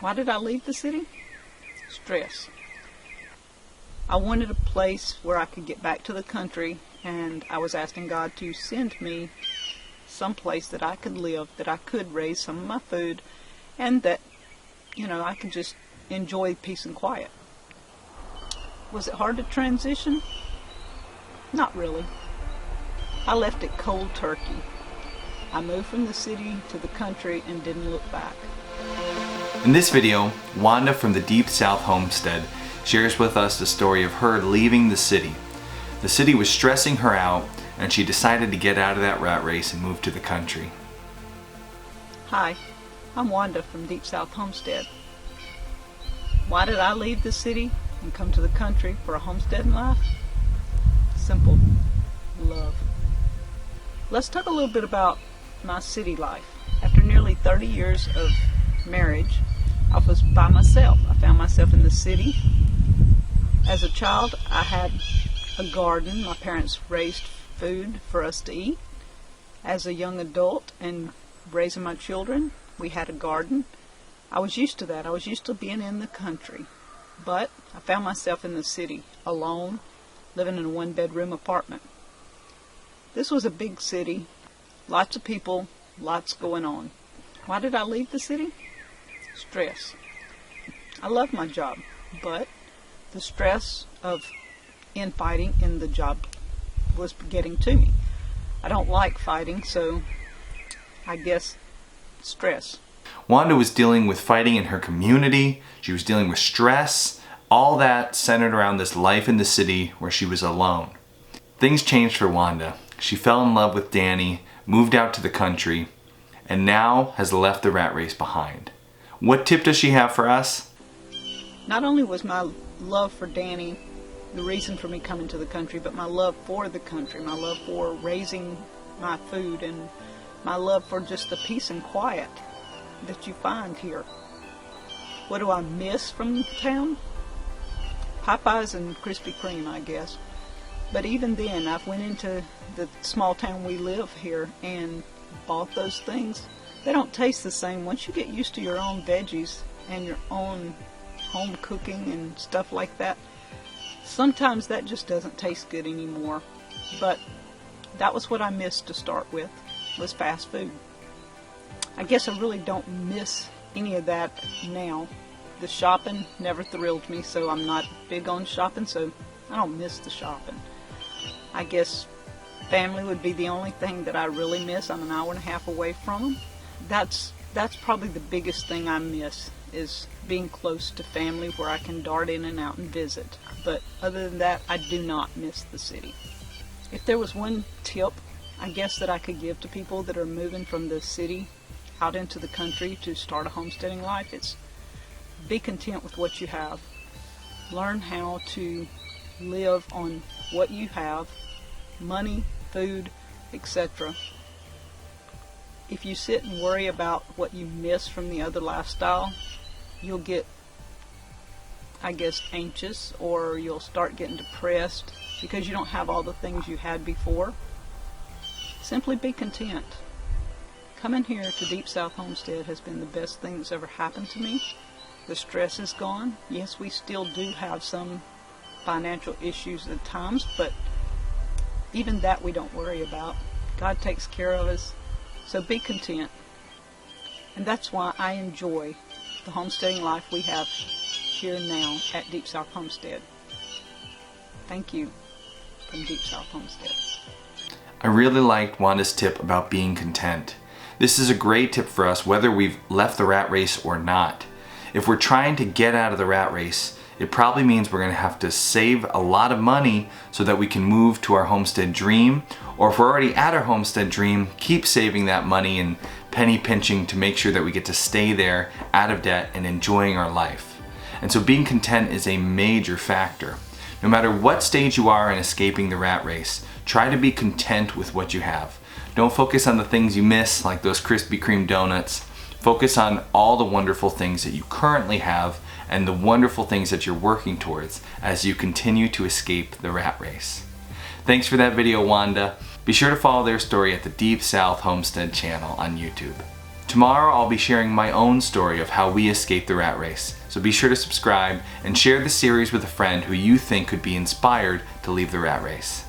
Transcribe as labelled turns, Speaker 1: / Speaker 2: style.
Speaker 1: Why did I leave the city? Stress. I wanted a place where I could get back to the country, and I was asking God to send me some place that I could live, that I could raise some of my food, and that, I could just enjoy peace and quiet. Was it hard to transition? Not really. I left it cold turkey. I moved from the city to the country and didn't look back.
Speaker 2: In this video, Wanda from the Deep South Homestead shares with us the story of her leaving the city. The city was stressing her out, and she decided to get out of that rat race and move to the country.
Speaker 1: Hi, I'm Wanda from Deep South Homestead. Why did I leave the city and come to the country for a homesteading life? Simple. Love. Let's talk a little bit about my city life. After nearly 30 years of marriage, I was by myself. I found myself in the city. As a child, I had a garden. My parents raised food for us to eat. As a young adult and raising my children, we had a garden. I was used to that. I was used to being in the country. But I found myself in the city, alone, living in a one-bedroom apartment. This was a big city, lots of people, lots going on. Why did I leave the city? Stress. I love my job, but the stress of infighting in the job was getting to me. I don't like fighting, so I guess stress.
Speaker 2: Wanda was dealing with fighting in her community. She was dealing with stress. All that centered around this life in the city where she was alone. Things changed for Wanda. She fell in love with Danny, moved out to the country, and now has left the rat race behind. What tip does she have for us?
Speaker 1: Not only was my love for Danny the reason for me coming to the country, but my love for the country, my love for raising my food, and my love for just the peace and quiet that you find here. What do I miss from town? Popeyes and Krispy Kreme, I guess. But even then, I went into the small town we live here and bought those things. They don't taste the same. Once you get used to your own veggies and your own home cooking and stuff like that, sometimes that just doesn't taste good anymore. But that was what I missed to start with, was fast food. I guess I really don't miss any of that now. The shopping never thrilled me, so I'm not big on shopping, so I don't miss the shopping. I guess family would be the only thing that I really miss. I'm an hour and a half away from them. That's probably the biggest thing I miss, is being close to family where I can dart in and out and visit. But other than that, I do not miss the city. If there was one tip, I guess, that I could give to people that are moving from the city out into the country to start a homesteading life, it's be content with what you have. Learn how to live on what you have, money, food, etc. If you sit and worry about what you miss from the other lifestyle, you'll get, I guess, anxious, or you'll start getting depressed because you don't have all the things you had before. Simply be content. Coming here to Deep South Homestead has been the best thing that's ever happened to me. The stress is gone. Yes, we still do have some financial issues at times, but even that we don't worry about. God takes care of us, so be content. And that's why I enjoy the homesteading life we have here now at Deep South Homestead. Thank you from Deep South Homestead.
Speaker 2: I really liked Wanda's tip about being content. This is a great tip for us whether we've left the rat race or not. If we're trying to get out of the rat race, it probably means we're going to have to save a lot of money so that we can move to our homestead dream. Or if we're already at our homestead dream, keep saving that money and penny pinching to make sure that we get to stay there out of debt and enjoying our life. And so being content is a major factor. No matter what stage you are in escaping the rat race, try to be content with what you have. Don't focus on the things you miss, like those Krispy Kreme donuts. Focus on all the wonderful things that you currently have and the wonderful things that you're working towards as you continue to escape the rat race. Thanks for that video, Wanda. Be sure to follow their story at the Deep South Homestead channel on YouTube. Tomorrow I'll be sharing my own story of how we escaped the rat race. So be sure to subscribe and share the series with a friend who you think could be inspired to leave the rat race.